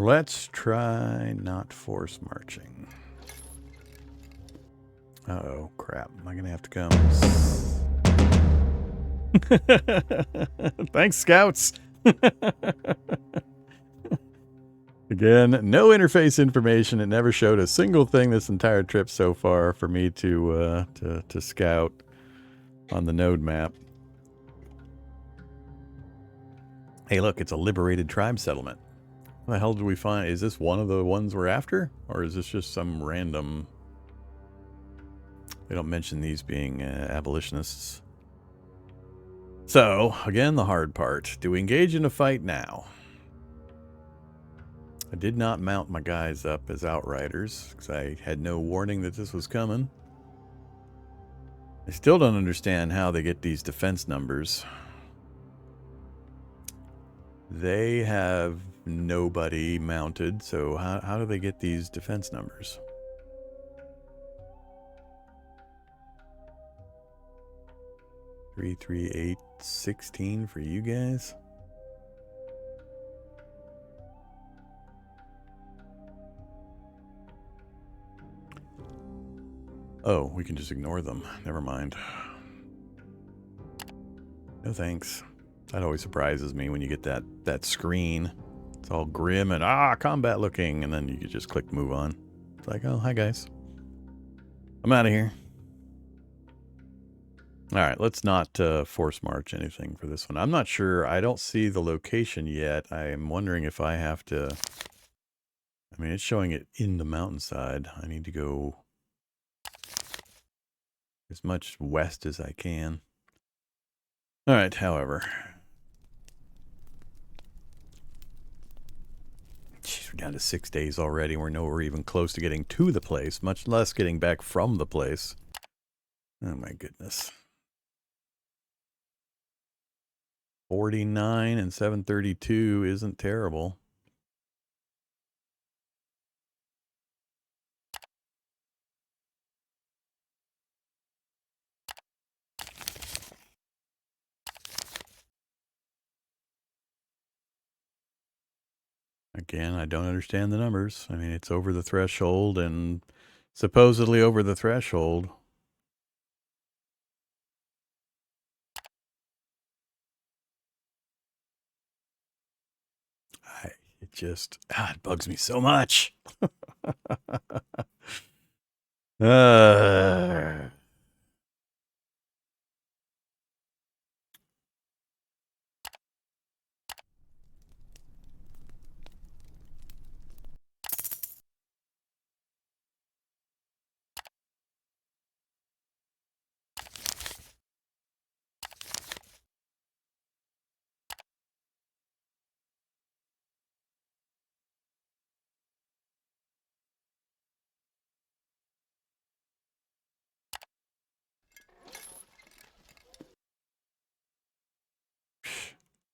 Let's try not force marching. Uh-oh, crap. Am I going to have to come? Thanks, scouts. Again, no interface information. It never showed a single thing this entire trip so far for me to scout on the node map. Hey, look, it's a liberated tribe settlement. What the hell did we find? Is this one of the ones we're after? Or is this just some random... They don't mention these being abolitionists. So, again, the hard part. Do we engage in a fight now? I did not mount my guys up as outriders, because I had no warning that this was coming. I still don't understand how they get these defense numbers. They have nobody mounted, so how do they get these defense numbers? Three, 8, 16 for you guys. Oh, we can just ignore them. Never mind. No thanks. That always surprises me when you get that screen. It's all grim and combat looking, and then you can just click move on. It's like, oh, hi guys. I'm out of here. All right, let's not force march anything for this one. I'm not sure. I don't see the location yet. I'm wondering if I have to... I mean, it's showing it in the mountainside. I need to go as much west as I can. All right, however. Jeez, we're down to 6 days already. We're nowhere even close to getting to the place, much less getting back from the place. Oh my goodness. 49 and 732 isn't terrible. Again, I don't understand the numbers. I mean, it's over the threshold and supposedly over the threshold. It just, it bugs me so much.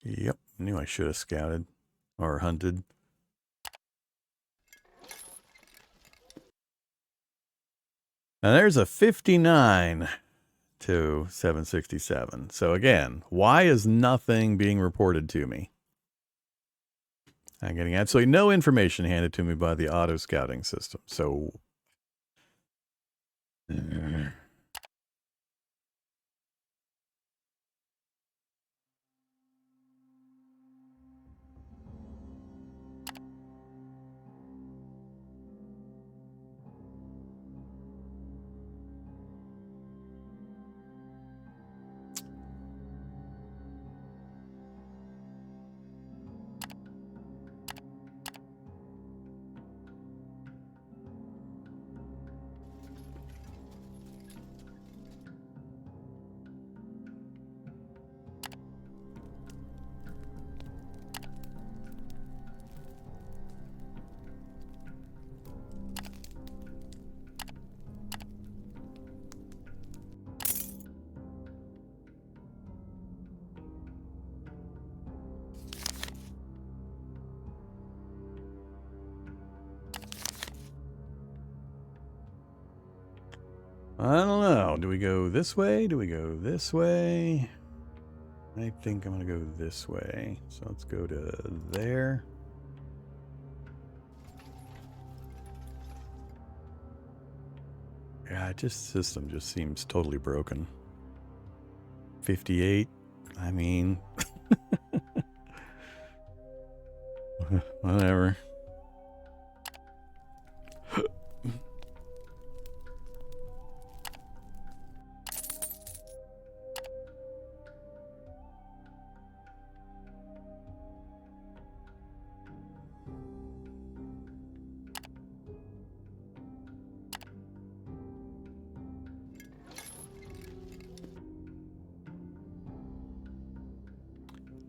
Yep, knew I should have scouted or hunted. Now there's a 59 to 767. So again, why is nothing being reported to me? I'm getting absolutely no information handed to me by the auto scouting system. So I don't know. Do we go this way? Do we go this way? I think I'm going to go this way. So let's go to there. Yeah, system just seems totally broken. 58. I mean, whatever.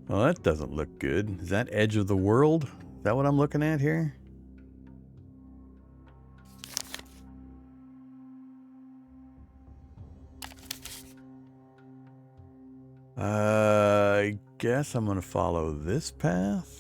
Well, that doesn't look good. Is that edge of the world? Is that what I'm looking at here? I guess I'm going to follow this path.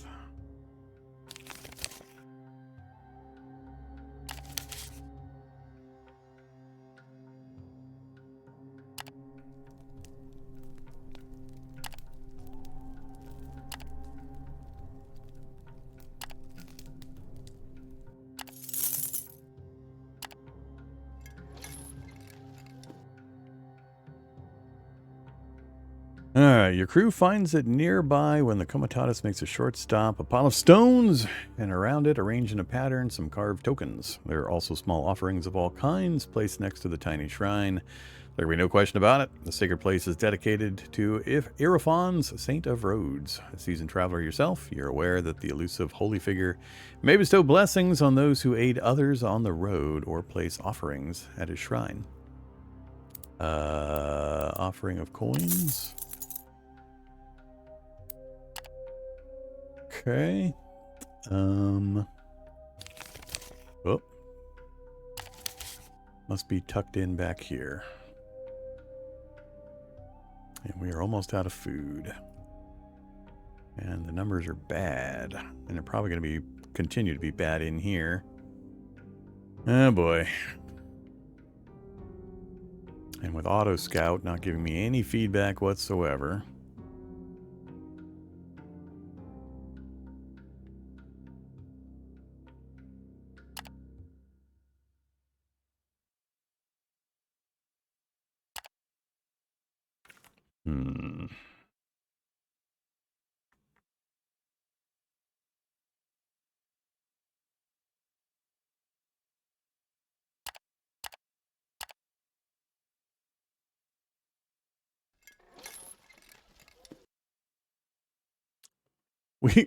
Alright, your crew finds it nearby when the Comitatus makes a short stop. A pile of stones, and around it, arranged in a pattern, some carved tokens. There are also small offerings of all kinds placed next to the tiny shrine. There can be no question about it. The sacred place is dedicated to Irafon's Saint of Roads. A seasoned traveler yourself, you're aware that the elusive holy figure may bestow blessings on those who aid others on the road or place offerings at his shrine. Offering of coins. Okay. Oh. Must be tucked in back here. And we are almost out of food. And the numbers are bad. And they're probably going to continue to be bad in here. Oh boy. And with Auto Scout not giving me any feedback whatsoever.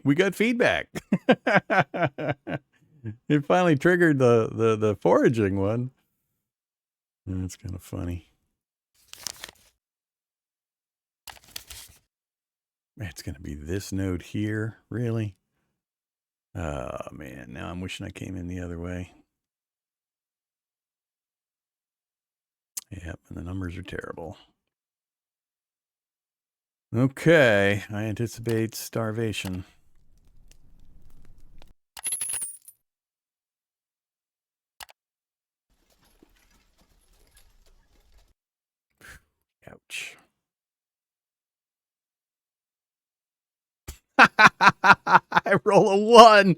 We got feedback. It finally triggered the foraging one. That's kind of funny. It's going to be this node here, really? Oh, man. Now I'm wishing I came in the other way. Yep, and the numbers are terrible. Okay, I anticipate starvation. Ouch. I roll a 1.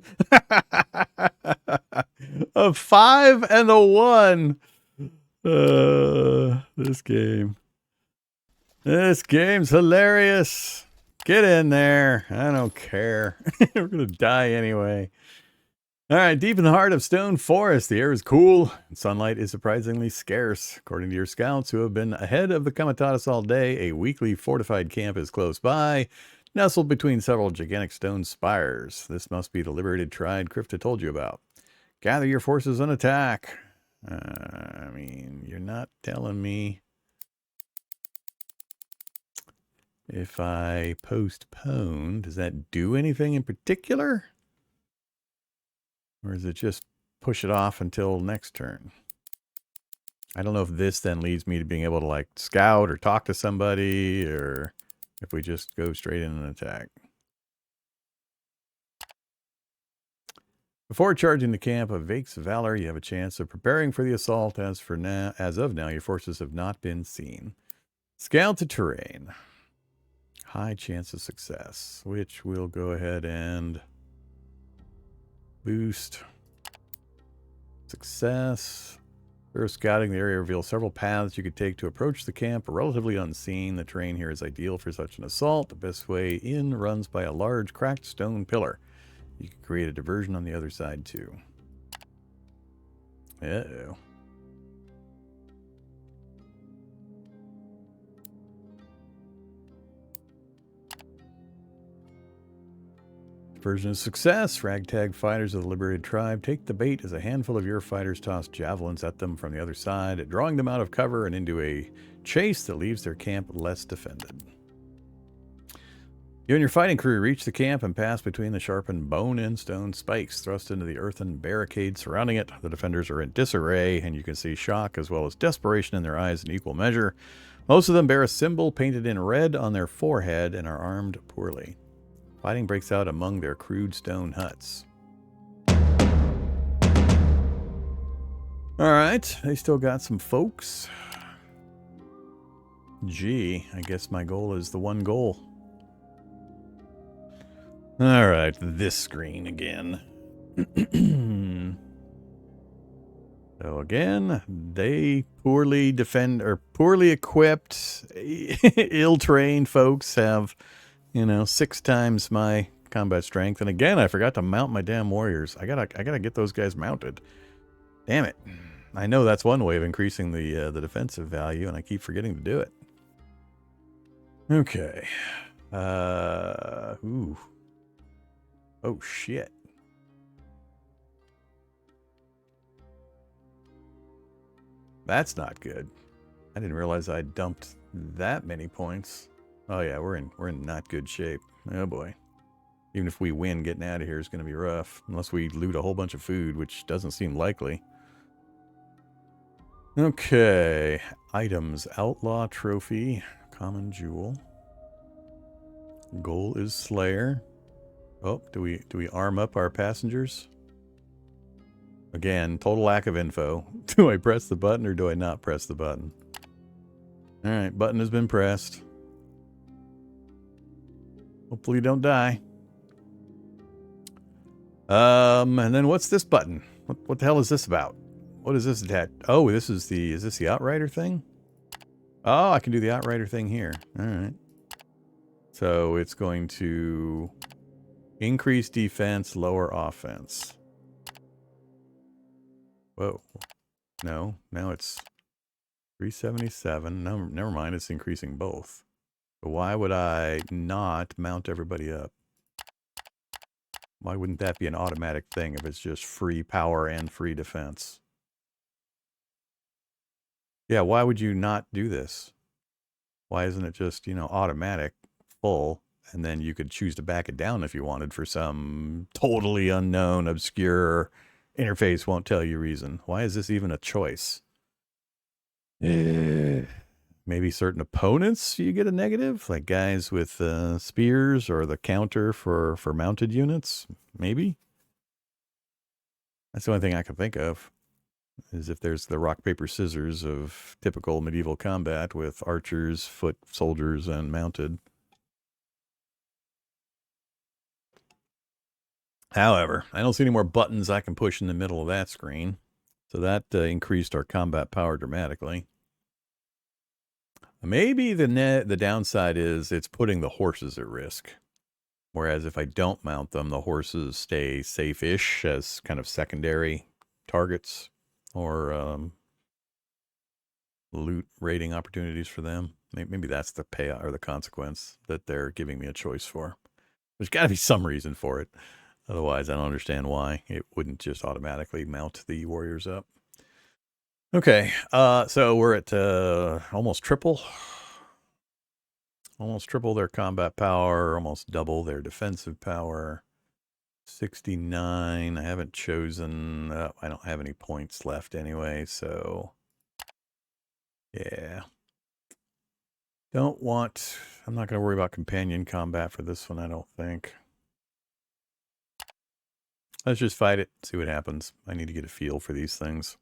A 5 and a 1. This game. This game's hilarious. Get in there. I don't care. We're going to die anyway. All right, deep in the heart of Stone Forest, the air is cool and sunlight is surprisingly scarce. According to your scouts who have been ahead of the Comitatus all day, a weekly fortified camp is close by, nestled between several gigantic stone spires. This must be the liberated tribe Krifta told you about. Gather your forces and attack. I mean, you're not telling me. If I postpone, does that do anything in particular? Or is it just push it off until next turn? I don't know if this then leads me to being able to like scout or talk to somebody, or if we just go straight in and attack. Before charging the camp of Vake's Valor, you have a chance of preparing for the assault. As of now, your forces have not been seen. Scout the terrain. High chance of success, which we'll go ahead and boost. Success. First, scouting the area reveals several paths you could take to approach the camp, relatively unseen. The terrain here is ideal for such an assault. The best way in runs by a large cracked stone pillar. You can create a diversion on the other side too. Uh-oh. Version of success. Ragtag fighters of the liberated tribe take the bait as a handful of your fighters toss javelins at them from the other side, drawing them out of cover and into a chase that leaves their camp less defended. You and your fighting crew reach the camp and pass between the sharpened bone and stone spikes thrust into the earthen barricade surrounding it. The defenders are in disarray, and you can see shock as well as desperation in their eyes in equal measure. Most of them bear a symbol painted in red on their forehead and are armed poorly. Fighting breaks out among their crude stone huts. Alright, they still got some folks. Gee, I guess my goal is the one goal. Alright, this screen again. So again, they poorly equipped, ill-trained folks have, 6 times my combat strength. And again, I forgot to mount my damn warriors. I gotta get those guys mounted. Damn it. I know that's one way of increasing the defensive value, and I keep forgetting to do it. Okay. Ooh. Oh, shit. That's not good. I didn't realize I dumped that many points. Oh yeah, we're in not good shape. Oh boy. Even if we win, getting out of here is going to be rough. Unless we loot a whole bunch of food, which doesn't seem likely. Okay. Items. Outlaw trophy. Common jewel. Goal is Slayer. Oh, do we arm up our passengers? Again, total lack of info. Do I press the button or do I not press the button? Alright, button has been pressed. Hopefully you don't die. And then what's this button? What the hell is this about? What is this attached? Oh, is this the Outrider thing? Oh, I can do the Outrider thing here. Alright. So it's going to increase defense, lower offense. Whoa. No, now it's 377. No, never mind, it's increasing both. But why would I not mount everybody up? Why wouldn't that be an automatic thing if it's just free power and free defense? Yeah, why would you not do this? Why isn't it just, automatic, full, and then you could choose to back it down if you wanted for some totally unknown, obscure, interface won't tell you reason? Why is this even a choice? Maybe certain opponents you get a negative, like guys with spears or the counter for mounted units. Maybe. That's the only thing I can think of. Is if there's the rock, paper, scissors of typical medieval combat with archers, foot soldiers, and mounted. However, I don't see any more buttons I can push in the middle of that screen. So that increased our combat power dramatically. Maybe the downside is it's putting the horses at risk. Whereas if I don't mount them, the horses stay safe-ish as kind of secondary targets or loot raiding opportunities for them. Maybe that's the payout or the consequence that they're giving me a choice for. There's got to be some reason for it. Otherwise, I don't understand why it wouldn't just automatically mount the warriors up. Okay, so we're at almost triple. Almost triple their combat power, almost double their defensive power. 69. I haven't chosen. I don't have any points left anyway, so yeah. I'm not going to worry about companion combat for this one, I don't think. Let's just fight it, see what happens. I need to get a feel for these things.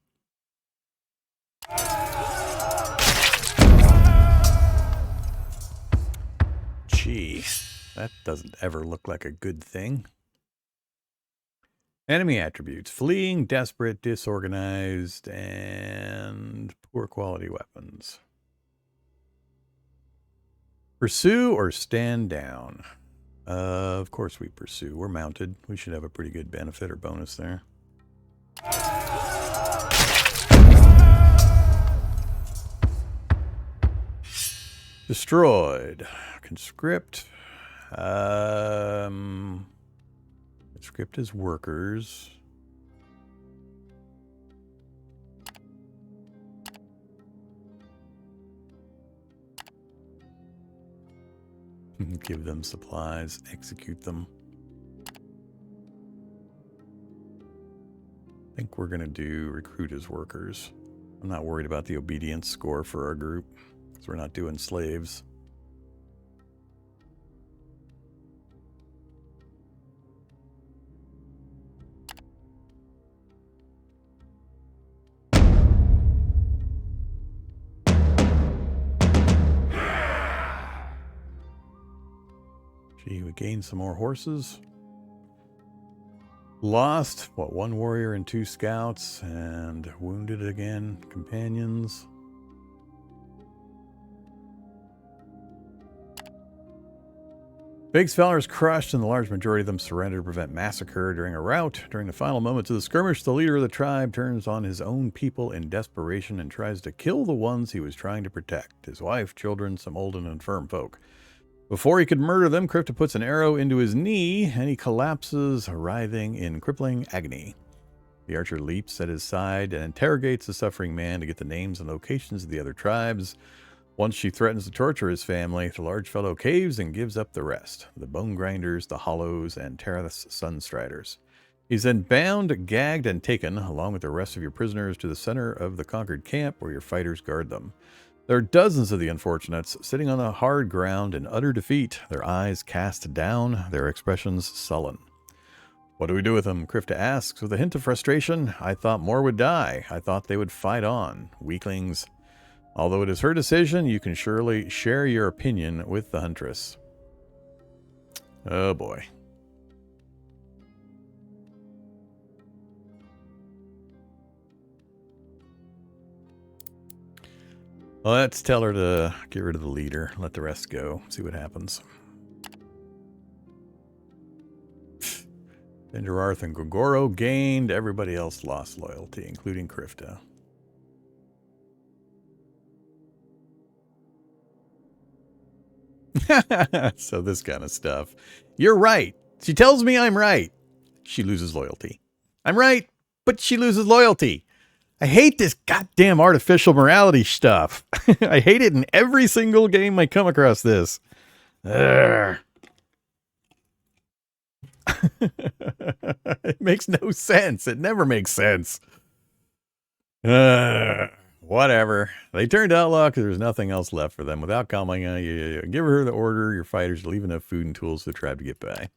Gee, that doesn't ever look like a good thing. Enemy attributes: fleeing, desperate, disorganized, and poor quality weapons. Pursue or stand down? Of course we pursue. We're mounted. We should have a pretty good benefit or bonus there. Destroyed. Conscript. Conscript as workers. Give them supplies. Execute them. I think we're going to do recruit as workers. I'm not worried about the obedience score for our group, because we're not doing slaves. Gee, we gained some more horses. Lost, what, 1 warrior and 2 scouts, and wounded again, companions. Big Fellers crushed, and the large majority of them surrendered to prevent massacre during a rout. During the final moments of the skirmish, the leader of the tribe turns on his own people in desperation and tries to kill the ones he was trying to protect, his wife, children, some old and infirm folk. Before he could murder them, Kripta puts an arrow into his knee, and he collapses, writhing in crippling agony. The archer leaps at his side and interrogates the suffering man to get the names and locations of the other tribes. Once she threatens to torture his family, the large fellow caves and gives up the rest. The Bone Grinders, the Hollows, and Tarath's Sunstriders. He's then bound, gagged, and taken, along with the rest of your prisoners, to the center of the conquered camp where your fighters guard them. There are dozens of the unfortunates sitting on the hard ground in utter defeat, their eyes cast down, their expressions sullen. What do we do with them? Kripta asks with a hint of frustration. I thought more would die. I thought they would fight on. Weaklings. Although it is her decision, you can surely share your opinion with the huntress. Oh boy. Well, let's tell her to get rid of the leader. Let the rest go. See what happens. Benjararth and Gogoro gained. Everybody else lost loyalty, including Kripta. So this kind of stuff. You're right. She tells me I'm right. She loses loyalty. I'm right, but she loses loyalty. I hate this goddamn artificial morality stuff. I hate it in every single game I come across this. It makes no sense. It never makes sense. Whatever. They turned outlaw because there's nothing else left for them. Without calming, you give her the order, your fighters, to leave enough food and tools for the tribe to get by.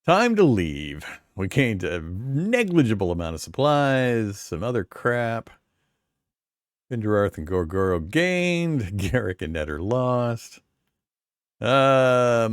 Time to leave. We gained a negligible amount of supplies, some other crap. Benjararth and Gogoro gained. Garrick and Netter lost. So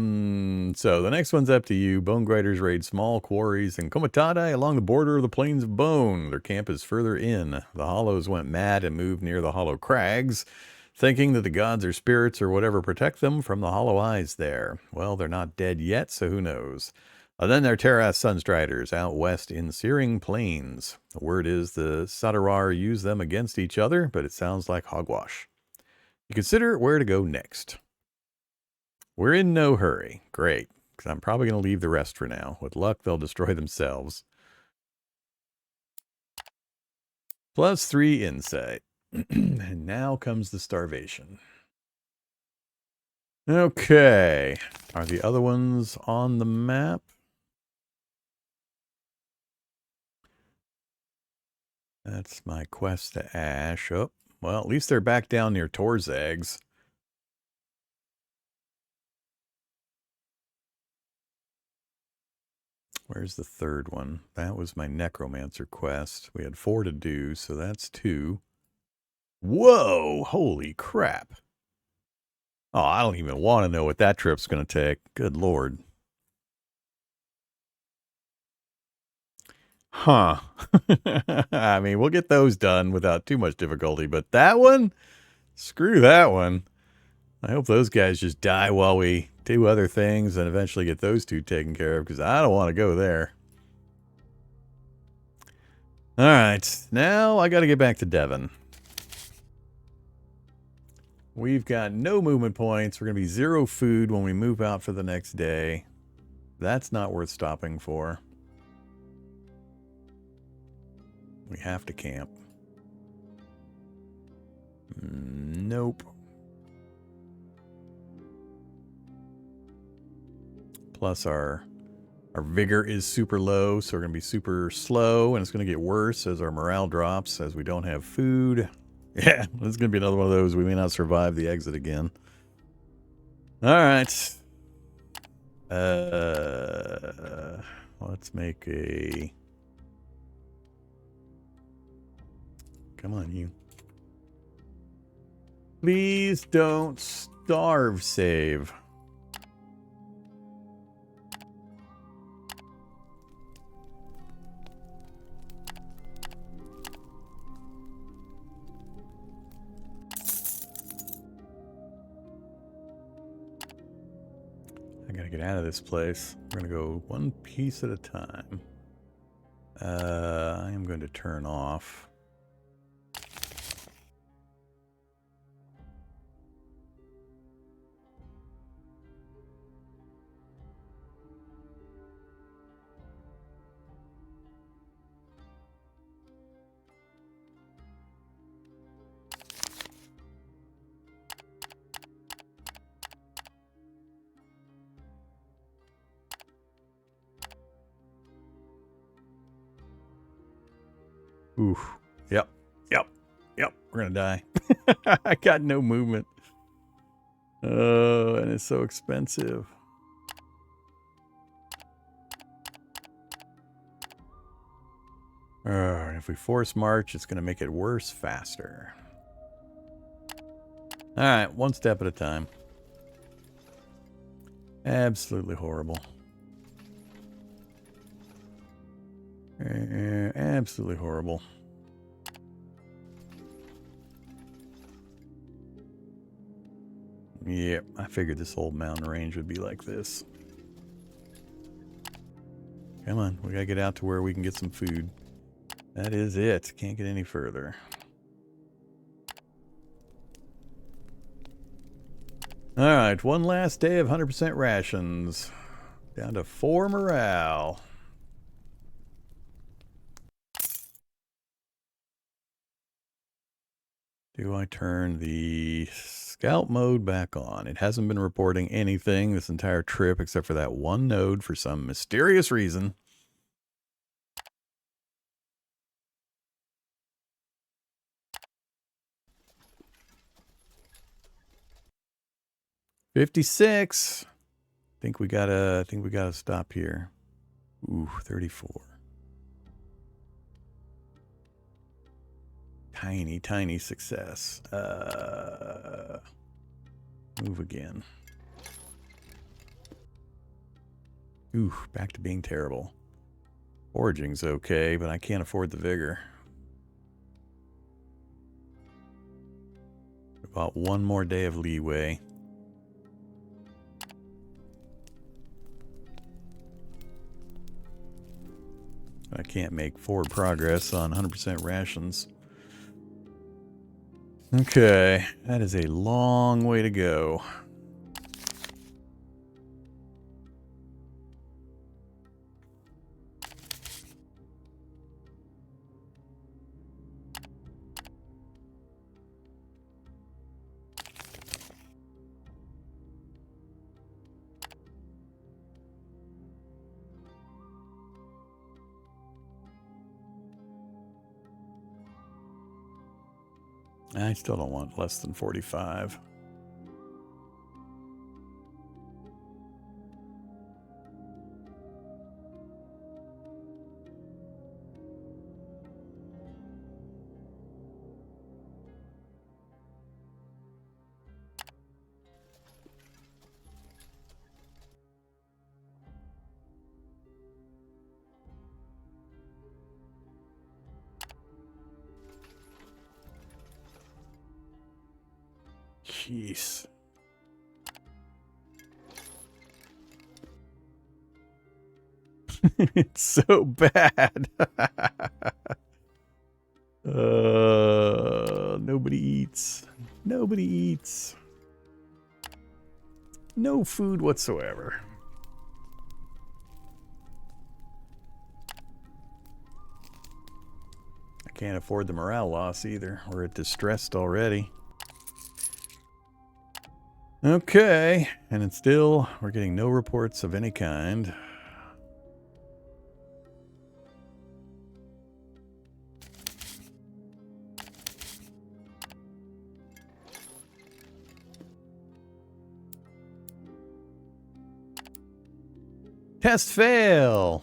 the next one's up to you. Bone Grinders raid small quarries in Komatadai along the border of the Plains of Bone. Their camp is further in. The Hollows went mad and moved near the Hollow Crags, thinking that the gods or spirits or whatever protect them from the hollow eyes there. Well, they're not dead yet, so who knows? Then there are Tarath's Sunstriders out west in Searing Plains. The word is the Sadarar use them against each other, but it sounds like hogwash. You consider where to go next. We're in no hurry. Great, because I'm probably going to leave the rest for now. With luck, they'll destroy themselves. +3 insight. And now comes the starvation. Okay. Are the other ones on the map? That's my quest to Ash. Oh, well, at least they're back down near Torzags. Where's the third one? That was my Necromancer quest. We had 4 to do, so that's 2. Whoa! Holy crap. Oh, I don't even want to know what that trip's going to take. Good Lord. Huh. I mean, we'll get those done without too much difficulty, but that one? Screw that one. I hope those guys just die while we do other things and eventually get those two taken care of, because I don't want to go there. Alright, now I got to get back to Devon. We've got no movement points. We're going to be 0 food when we move out for the next day. That's not worth stopping for. We have to camp. Nope. Plus our vigor is super low, so we're going to be super slow, and it's going to get worse as our morale drops, as we don't have food. Yeah, this is going to be another one of those. We may not survive the exit again. Alright. Let's make a... Come on, you. Please don't starve save. I gotta get out of this place. We're gonna go one piece at a time. I am going to turn off. Oof. Yep. We're gonna die. I got no movement. Oh, and it's so expensive. If we force march, it's gonna make it worse faster. Alright, one step at a time. Absolutely horrible. Absolutely horrible. Yep, I figured this whole mountain range would be like this. Come on, we gotta get out to where we can get some food. That is it. Can't get any further. Alright, one last day of 100% rations. Down to 4 morale. Do I turn the scout mode back on? It hasn't been reporting anything this entire trip except for that one node for some mysterious reason. $56. Think we gotta stop here. Ooh, 34. Tiny success. Move again. Ooh, back to being terrible. Foraging's okay, but I can't afford the vigor. About one more day of leeway. I can't make forward progress on 100% rations. Okay, that is a long way to go. I still don't want less than 45. Jeez. It's so bad. Nobody eats. Nobody eats. No food whatsoever. I can't afford the morale loss either. We're at distressed already. Okay, and it's still, we're getting no reports of any kind. Test fail!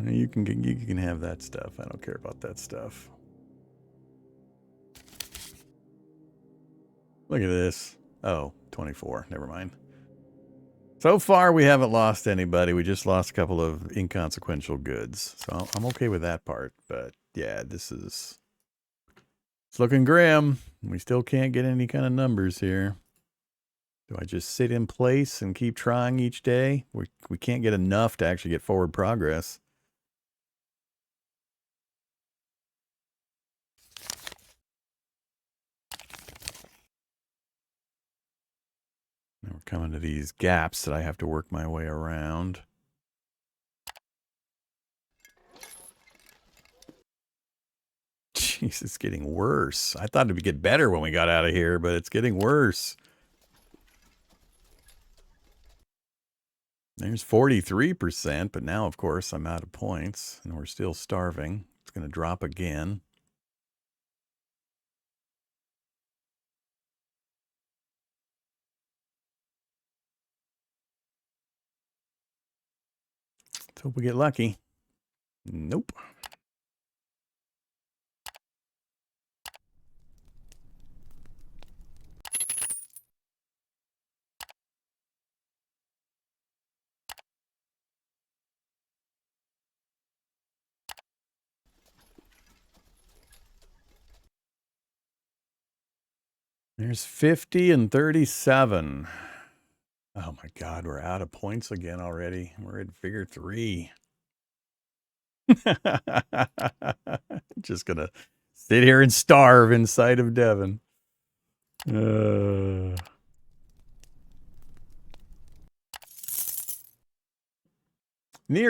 You can have that stuff. I don't care about that stuff. Look at this. Oh, 24. Never mind. So far, we haven't lost anybody. We just lost a couple of inconsequential goods. So I'm okay with that part. But yeah, it's looking grim. We still can't get any kind of numbers here. Do I just sit in place and keep trying each day? We can't get enough to actually get forward progress. Now we're coming to these gaps that I have to work my way around. Jeez, it's getting worse. I thought it would get better when we got out of here, but it's getting worse. There's 43%, but now, of course, I'm out of points, and we're still starving. It's going to drop again. Let's hope we get lucky. Nope. There's 50 and 37. Oh my God, we're out of points again already. We're at figure 3. Just gonna sit here and starve inside of Devon. Near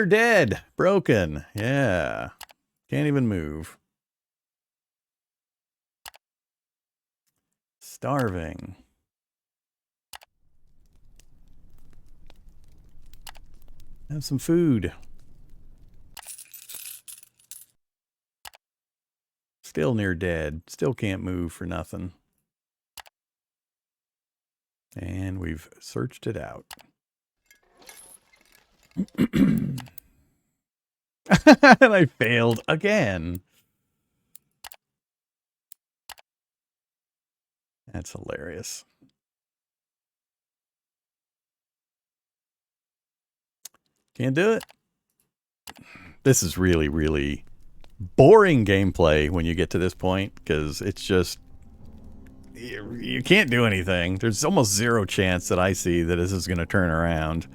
dead. Broken. Yeah. Can't even move. Starving. Have some food. Still near dead. Still can't move for nothing. And we've searched it out. And I failed again. That's hilarious. Can't do it. This is really, really boring gameplay when you get to this point, because it's just, you can't do anything. There's almost zero chance that I see that this is going to turn around.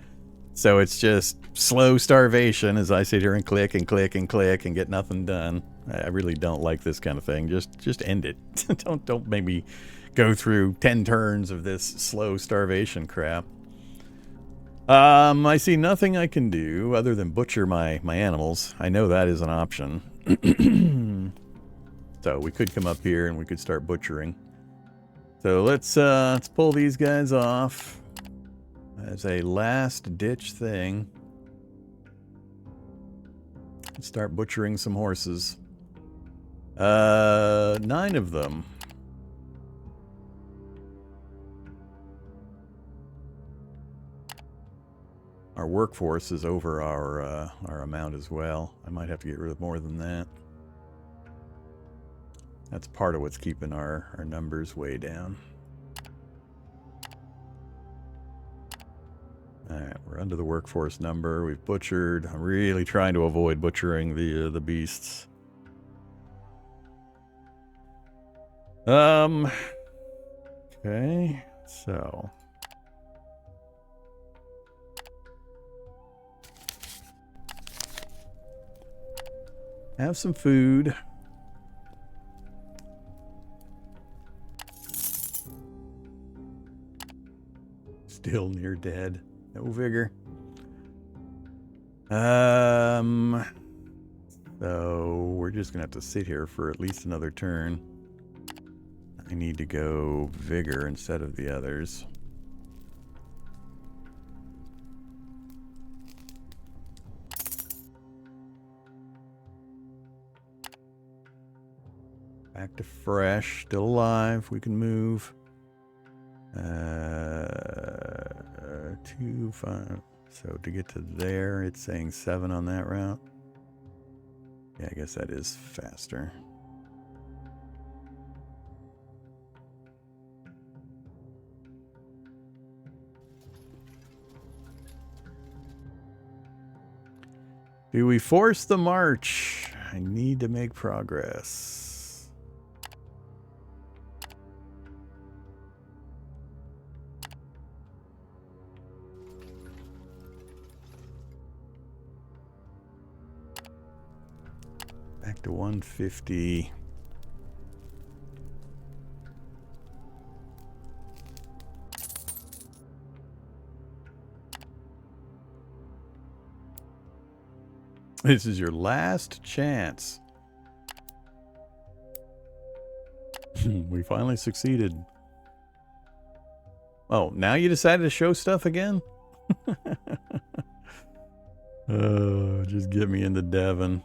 So it's just slow starvation as I sit here and click and click and click and get nothing done. I really don't like this kind of thing. Just end it. Don't make me go through 10 turns of this slow starvation crap. I see nothing I can do other than butcher my animals. I know that is an option. So we could come up here and we could start butchering. So let's pull these guys off as a last ditch thing. Start butchering some horses. 9 of them. Our workforce is over our amount as well. I might have to get rid of more than that. That's part of what's keeping our numbers way down. Alright, we're under the workforce number. We've butchered. I'm really trying to avoid butchering the beasts. Okay, so have some food. Still near dead. No vigor. So we're just gonna have to sit here for at least another turn. I need to go vigor instead of the others. Back to fresh, still alive. We can move. 2, 5. So to get to there, it's saying 7 on that route. Yeah, I guess that is faster. Do we force the march? I need to make progress. Back to 150. This is your last chance. We finally succeeded. Oh, now you decided to show stuff again? Just get me into Devon.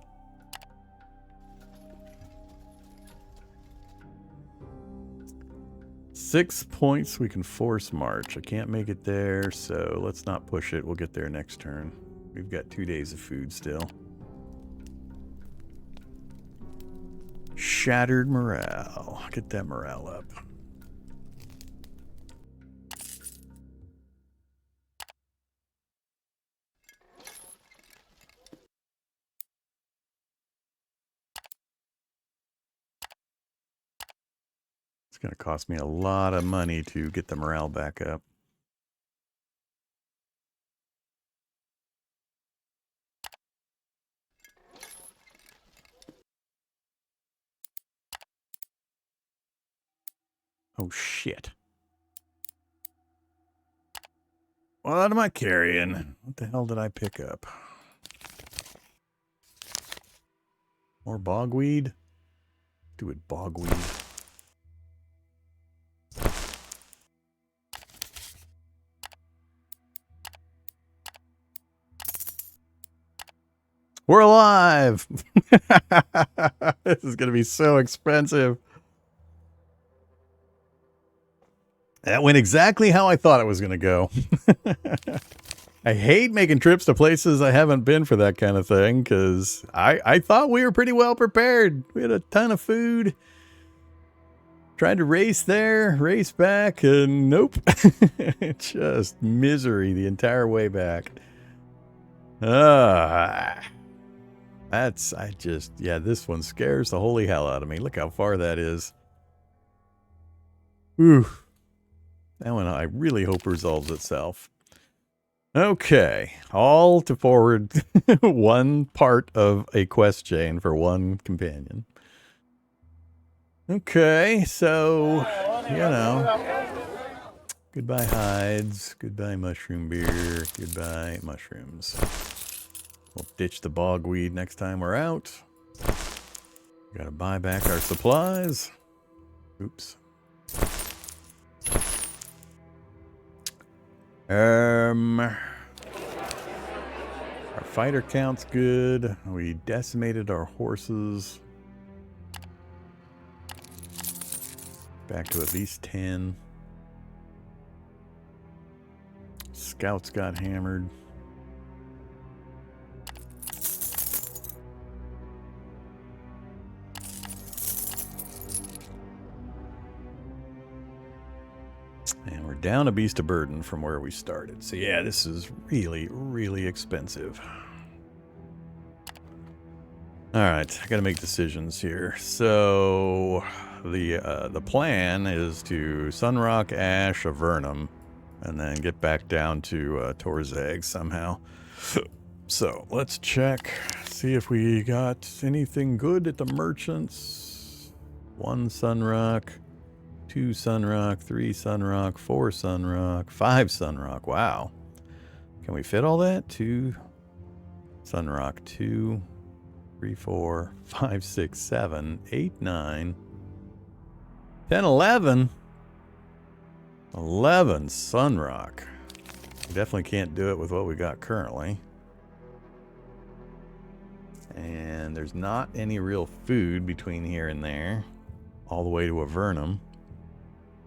Six points we can force march. I can't make it there, so let's not push it. We'll get there next turn. We've got 2 days of food still. Shattered morale. Get that morale up. It's going to cost me a lot of money to get the morale back up. Oh, shit. What am I carrying? What the hell did I pick up? More bogweed? Do it, bogweed. We're alive! This is going to be so expensive. That went exactly how I thought it was going to go. I hate making trips to places I haven't been for that kind of thing, because I thought we were pretty well prepared. We had a ton of food. Tried to race there, race back, and nope. Just misery the entire way back. Yeah, this one scares the holy hell out of me. Look how far that is. Ooh. That one I really hope resolves itself. Okay, all to forward one part of a quest chain for one companion. Okay, so, you know, goodbye hides, goodbye mushroom beer, goodbye mushrooms. We'll ditch the bogweed next time we're out. Gotta buy back our supplies. Oops. Our fighter count's good. We decimated our horses. Back to at least 10. Scouts got hammered. And we're down a beast of burden from where we started. So yeah, this is really, really expensive. Alright, I gotta make decisions here. So, the plan is to Sunrock, Ash, Avernum, and then get back down to Torzag somehow. So let's check, see if we got anything good at the merchants. 1 Sunrock, 2 Sunrock, 3 Sunrock, 4 Sunrock, 5 Sunrock. Wow. Can we fit all that? 2 Sunrock, 2, 3, 4, 5, 6, 7, 8, 9, 10, 11. 11 Sunrock. We definitely can't do it with what we got currently. And there's not any real food between here and there. All the way to Avernum.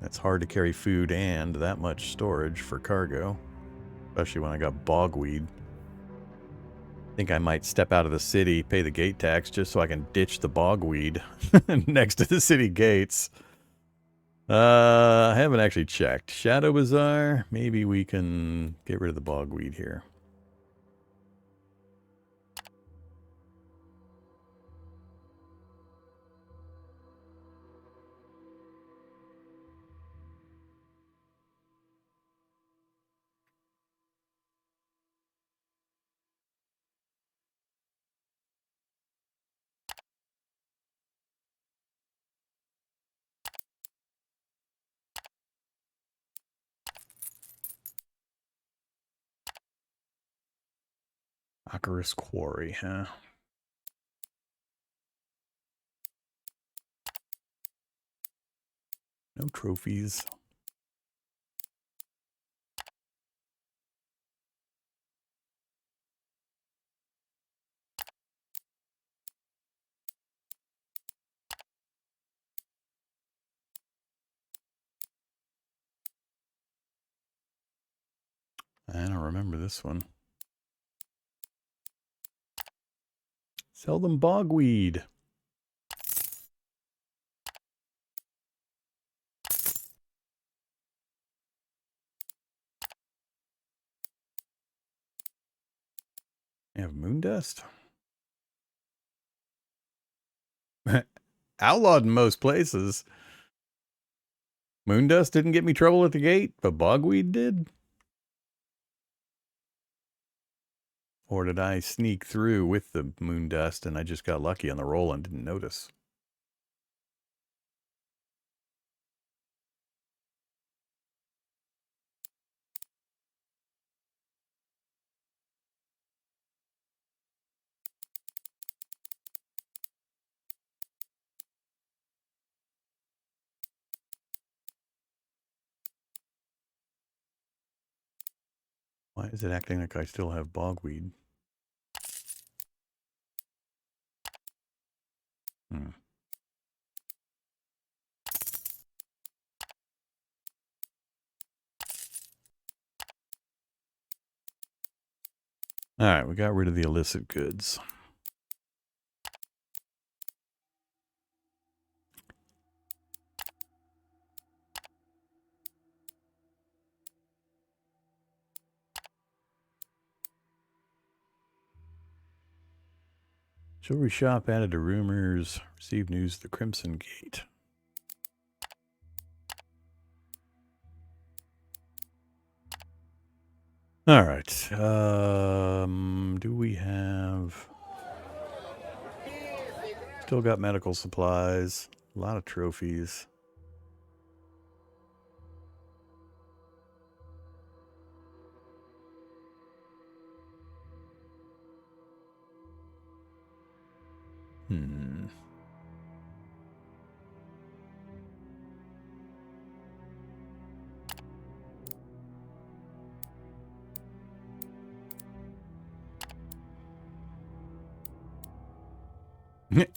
It's hard to carry food and that much storage for cargo. Especially when I got bogweed. I think I might step out of the city, pay the gate tax, just so I can ditch the bogweed next to the city gates. I haven't actually checked. Shadow Bazaar, maybe we can get rid of the bogweed here. Vagrus Quarry, huh? No trophies. I don't remember this one. Sell them bogweed. You have moon dust? Outlawed in most places. Moon dust didn't get me trouble at the gate, but bogweed did? Or did I sneak through with the moon dust and I just got lucky on the roll and didn't notice? Why is it acting like I still have bogweed? Hmm. All right, we got rid of the illicit goods. Jewelry shop added to rumors. Received news of the Crimson Gate. All right. Do we have... Still got medical supplies. A lot of trophies.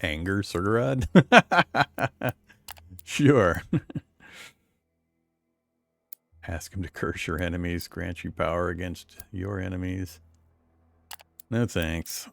Anger, Surgarad? Sure. Ask him to curse your enemies, grant you power against your enemies. No thanks.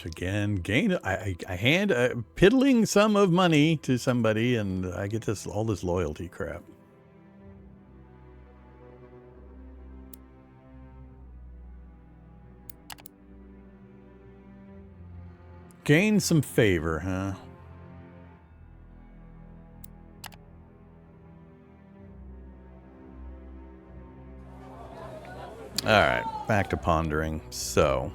gosh, again, I hand a piddling sum of money to somebody, and I get all this loyalty crap. Gain some favor, huh? All right, back to pondering. So,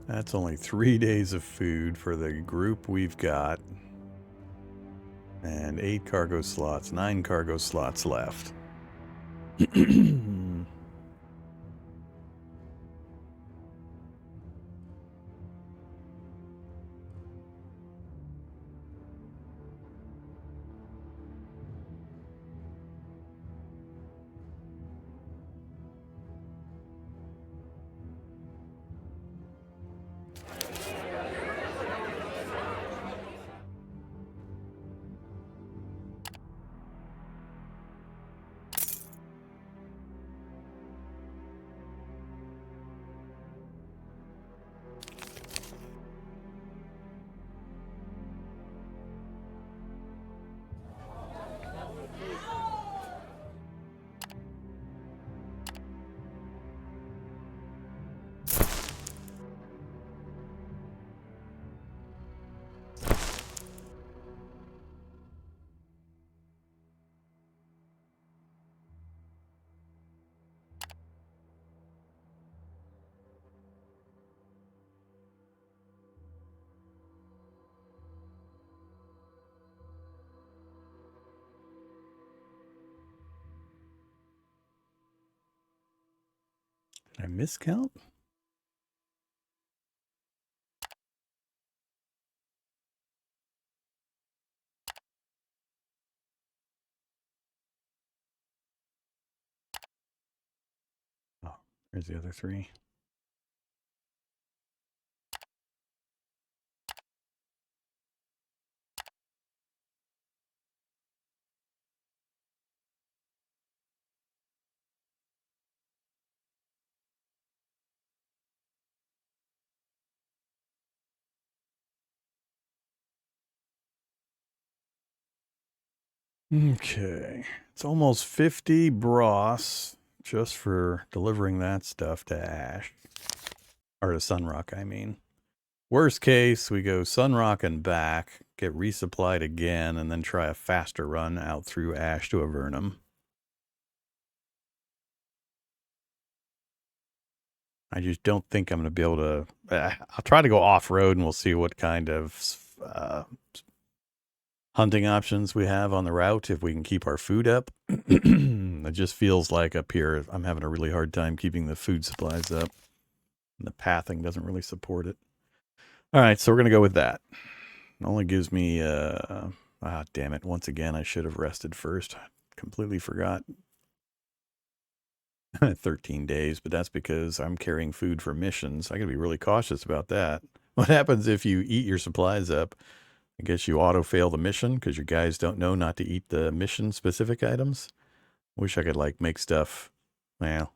that's only 3 days of food for the group we've got. And 8 cargo slots, 9 cargo slots left. Did I miscount? Oh, there's the other 3. Okay, it's almost 50 bros just for delivering that stuff to Ash. Or to Sunrock, I mean. Worst case, we go Sunrock and back, get resupplied again, and then try a faster run out through Ash to Avernum. I just don't think I'm going to be able to... I'll try to go off-road and we'll see what kind of hunting options we have on the route if we can keep our food up. It just feels like up here I'm having a really hard time keeping the food supplies up. And the pathing doesn't really support it. All right, so we're going to go with that. It only gives me... damn it. Once again, I should have rested first. Completely forgot. 13 days, but that's because I'm carrying food for missions. I got to be really cautious about that. What happens if you eat your supplies up? I guess you auto-fail the mission because your guys don't know not to eat the mission-specific items. Wish I could, like, make stuff... Well,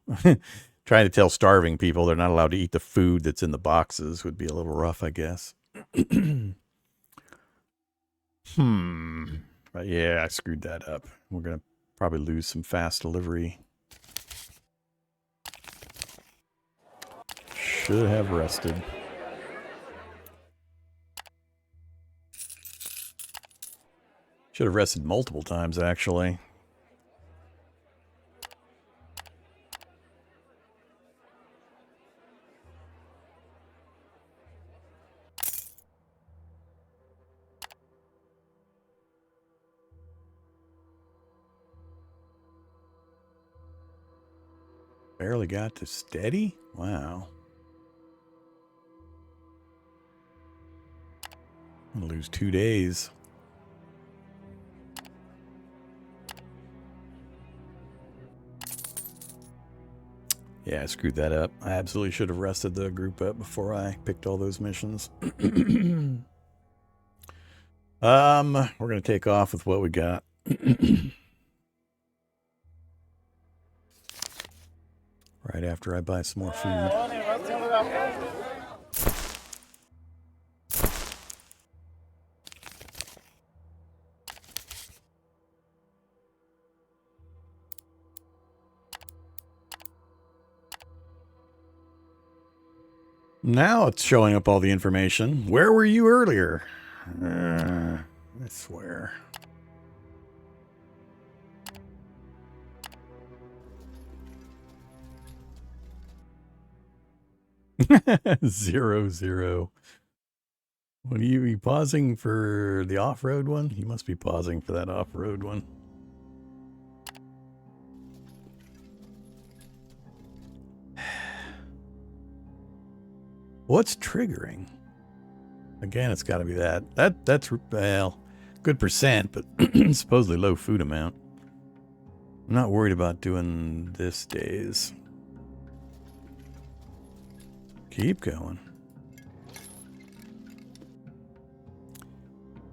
trying to tell starving people they're not allowed to eat the food that's in the boxes would be a little rough, I guess. But yeah, I screwed that up. We're going to probably lose some fast delivery. Should have rested. Should have rested multiple times, actually. Barely got to steady? Wow. I'm gonna lose 2 days. Yeah, I screwed that up. I absolutely should have rested the group up before I picked all those missions. We're gonna take off with what we got. Right after I buy some more food. Now it's showing up all the information. Where were you earlier? I swear. Zero, zero. What are you pausing for the off-road one? You must be pausing for that off-road one. What's triggering? Again, it's got to be that. That's, well, good percent, but supposedly low food amount. I'm not worried about doing this days. Keep going.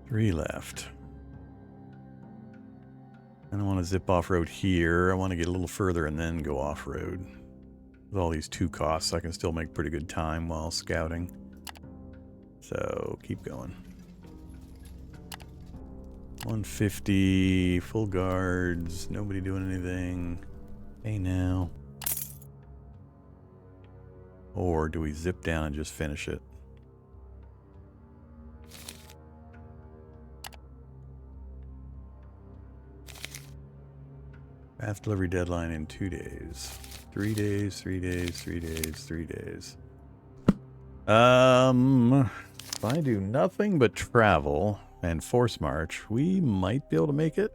3 left. I don't want to zip off-road here. I want to get a little further and then go off-road. With all these 2 costs, I can still make pretty good time while scouting. So, keep going. 150, full guards, nobody doing anything. Hey now. Or do we zip down and just finish it? Fast delivery deadline in 2 days. 3 days, 3 days, 3 days, 3 days. If I do nothing but travel and force march, we might be able to make it.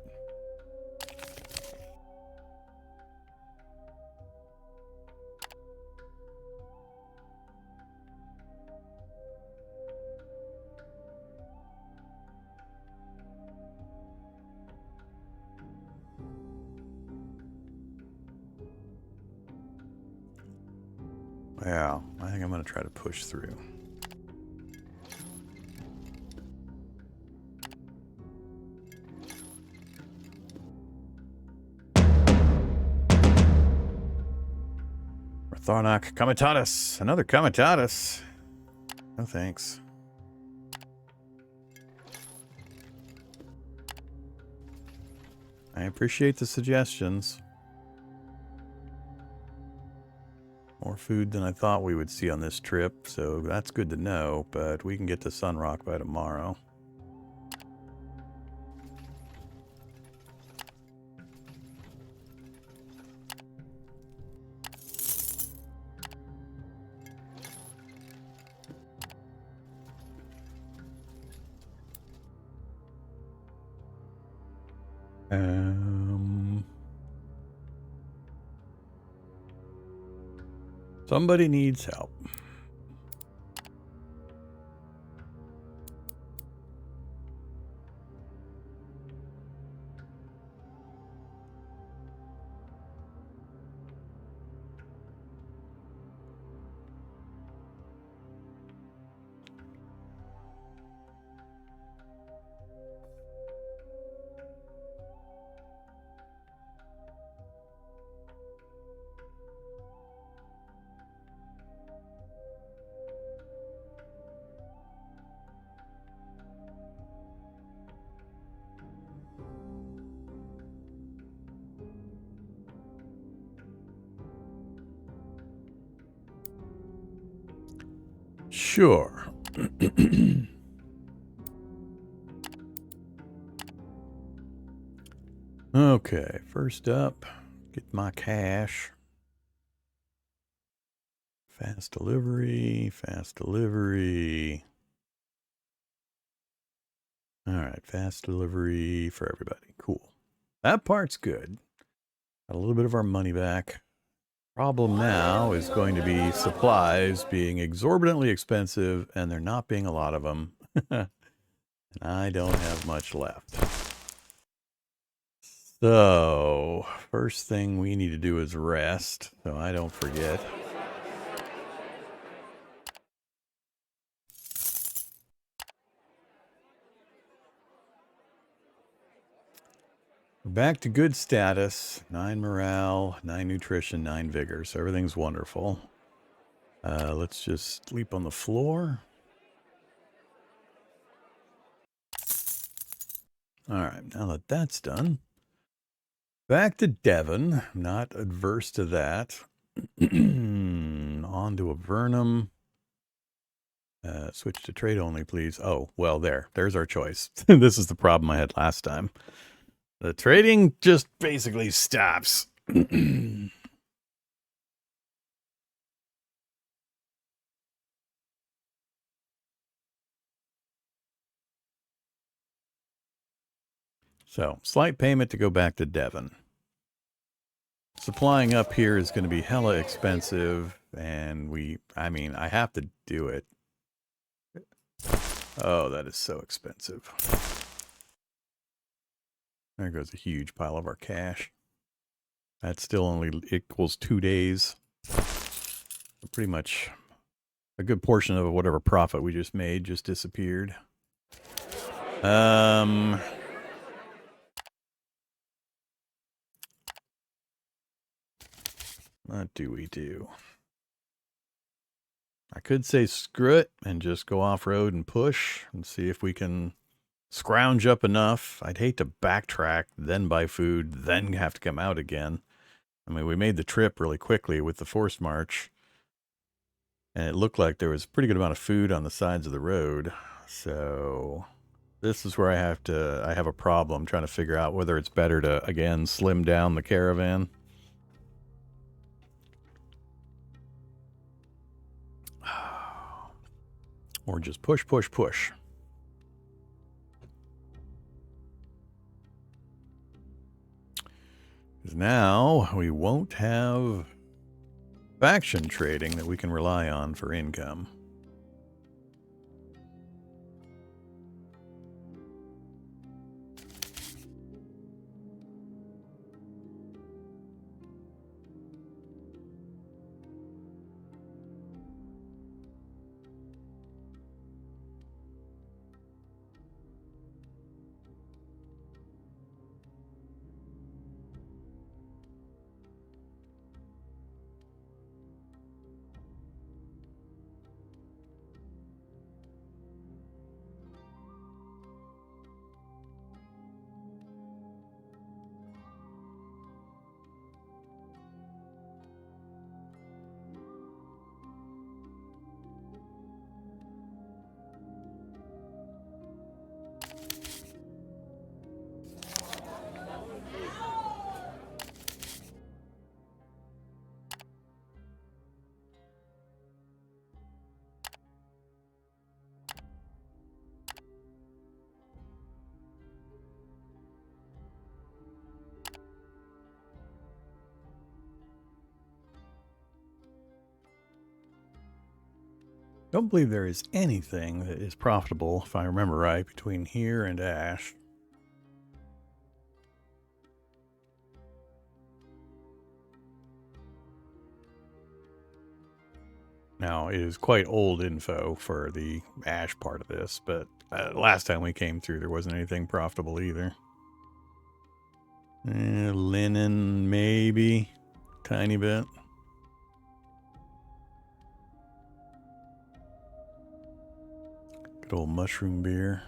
Yeah, I think I'm going to try to push through. Thornock, Comitatus. Another Comitatus. No thanks. I appreciate the suggestions. More food than I thought we would see on this trip, so that's good to know, but we can get to Sunrock by tomorrow. Somebody needs help. Sure. Okay, first up, get my cash. Fast delivery, fast delivery. All right, fast delivery for everybody. Cool. That part's good. Got a little bit of our money back. Problem now is going to be supplies being exorbitantly expensive and there not being a lot of them. And I don't have much left. So, first thing we need to do is rest, so I don't forget. We're back to good status. 9 morale, 9 nutrition, 9 vigor. So everything's wonderful. Let's just sleep on the floor. All right, now that that's done, back to Devon. Not adverse to that. On to a Vernum. Switch to trade only, please. Oh, well, there's our choice. This is the problem I had last time. The trading just basically stops. So, slight payment to go back to Devon. Supplying up here is going to be hella expensive, and I have to do it. Oh, that is so expensive. There goes a huge pile of our cash. That still only equals 2 days. So pretty much a good portion of whatever profit we just made just disappeared. What do we do? I could say screw it and just go off-road and push and see if we can scrounge up enough. I'd hate to backtrack, then buy food, then have to come out again. I mean, we made the trip really quickly with the forced march, and it looked like there was a pretty good amount of food on the sides of the road. So this is where I have a problem trying to figure out whether it's better to, again, slim down the caravan. Or just push, push, push. Because now we won't have faction trading that we can rely on for income. Don't believe there is anything that is profitable, if I remember right, between here and Ash. Now, it is quite old info for the Ash part of this, but last time we came through, there wasn't anything profitable either. Linen, maybe. Tiny bit. Good old mushroom beer.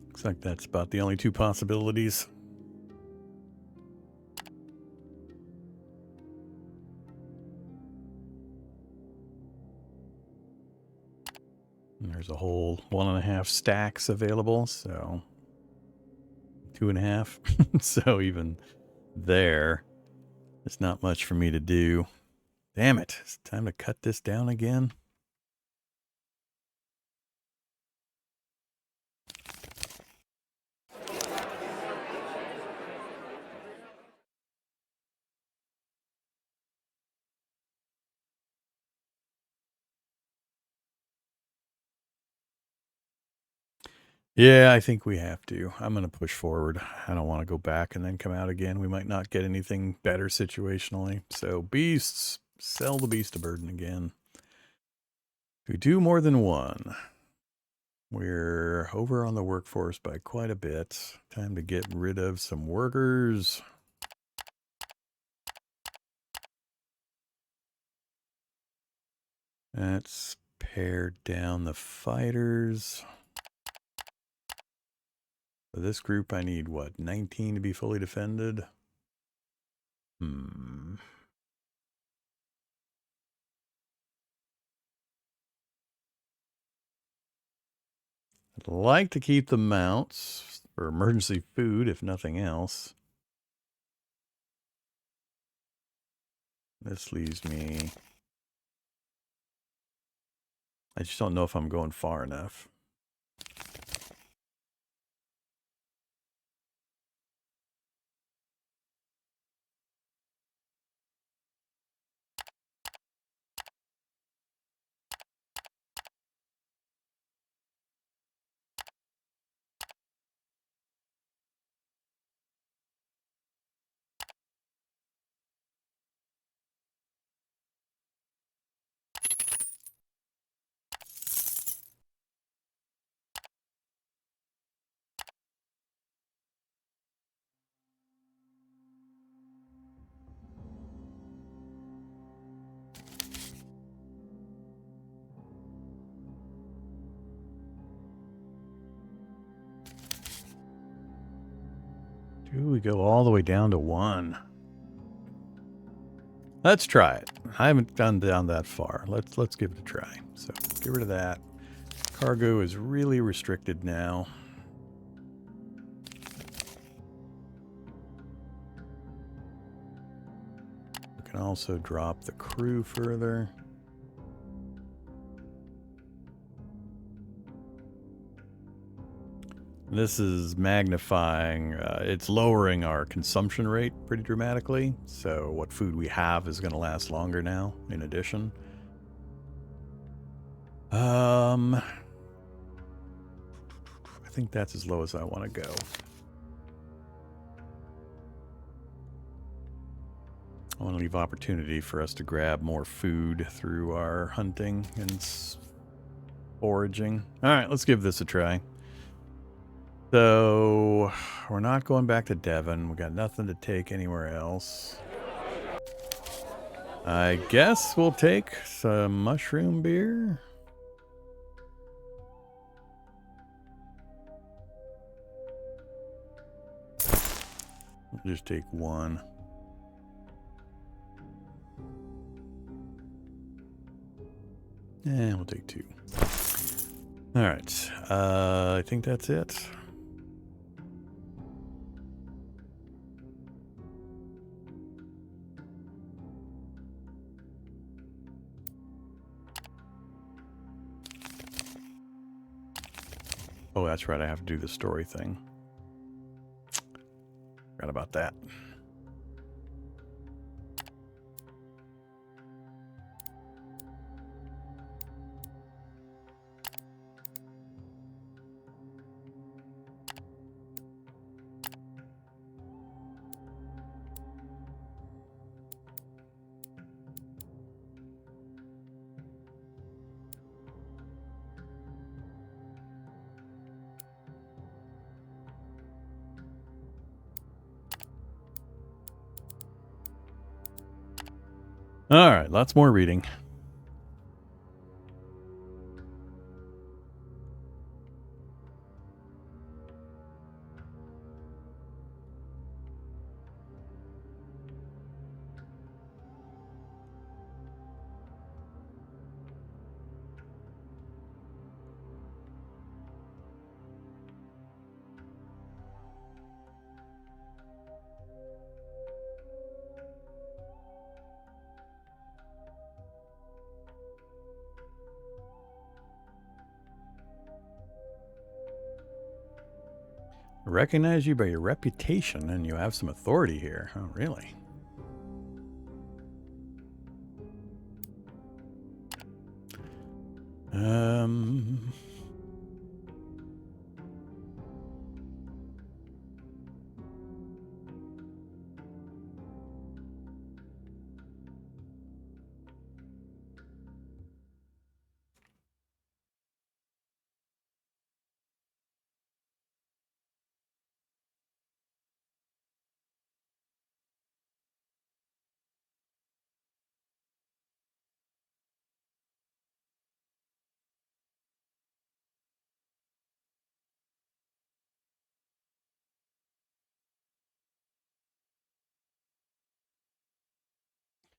Looks like that's about the only two possibilities. And there's a whole 1.5 stacks available, so 2.5. So even there's not much for me to do. Damn it. It's time to cut this down again. Yeah, I think we have to. I'm going to push forward. I don't want to go back and then come out again. We might not get anything better situationally. So beasts, sell the beast of burden again. We do more than one. We're over on the workforce by quite a bit. Time to get rid of some workers. Let's pare down the fighters. For this group, I need, what, 19 to be fully defended? I'd like to keep the mounts for emergency food, if nothing else. This leaves me... I just don't know if I'm going far enough. Do we go all the way down to 1? Let's try it. I haven't gone down that far. Let's give it a try. So get rid of that. Cargo is really restricted now. We can also drop the crew further. This is magnifying, it's lowering our consumption rate pretty dramatically. So what food we have is going to last longer now, in addition. I think that's as low as I want to go. I want to leave opportunity for us to grab more food through our hunting and foraging. All right, let's give this a try. So we're not going back to Devon. We got nothing to take anywhere else. I guess we'll take some mushroom beer. We'll just take 1. And we'll take 2. All right. I think that's it. Oh, that's right. I have to do the story thing. Forgot about that. All right, lots more reading. I recognize you by your reputation, and you have some authority here. Oh, really?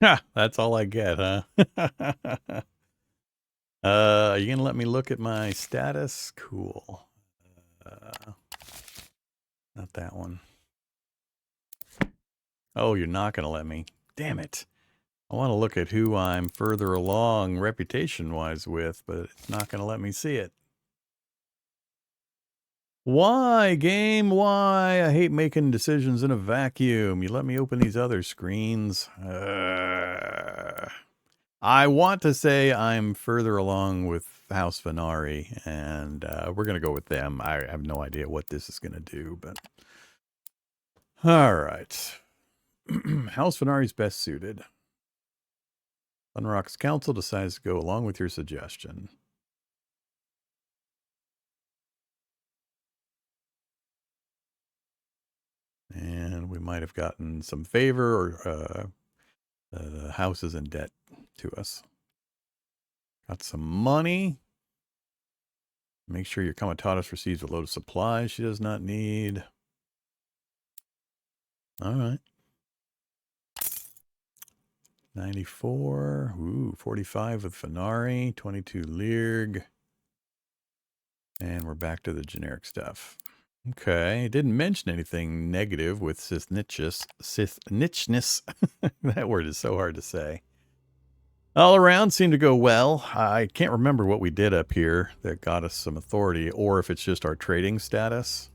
Ha, that's all I get, huh? Are you gonna let me look at my status? Cool. Not that one. Oh, you're not gonna let me. Damn it. I want to look at who I'm further along reputation-wise with, but it's not gonna let me see it. Why, game? Why? I hate making decisions in a vacuum. You let me open these other screens. I want to say I'm further along with House Venari, and we're going to go with them. I have no idea what this is going to do, but... All right. House Venari's best suited. Unrock's council decides to go along with your suggestion. And we might have gotten some favor, or the house is in debt to us. Got some money. Make sure your Comitatus receives a load of supplies she does not need. All right. 94. Ooh, 45 with Fenari. 22 Learg. And we're back to the generic stuff. Okay. It didn't mention anything negative with Sithnichness. That word is so hard to say. All around seemed to go well. I can't remember what we did up here that got us some authority, or if it's just our trading status.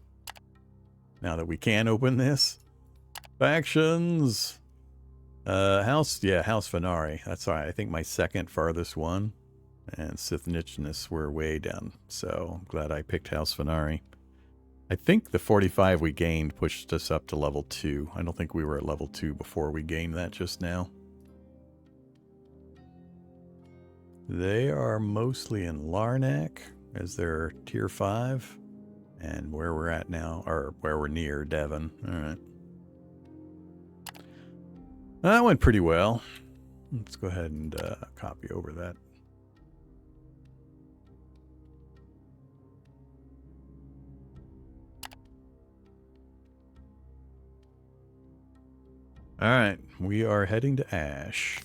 Now that we can open this. Factions. House Venari. That's all right. I think my second farthest one. And Sithnichness were way down. So I'm glad I picked House Venari. I think the 45 we gained pushed us up to level 2. I don't think we were at level 2 before we gained that just now. They are mostly in Larnac as their tier 5. And where we're at now, or where we're near, Devon. Alright. That went pretty well. Let's go ahead and copy over that. Alright, we are heading to Ash.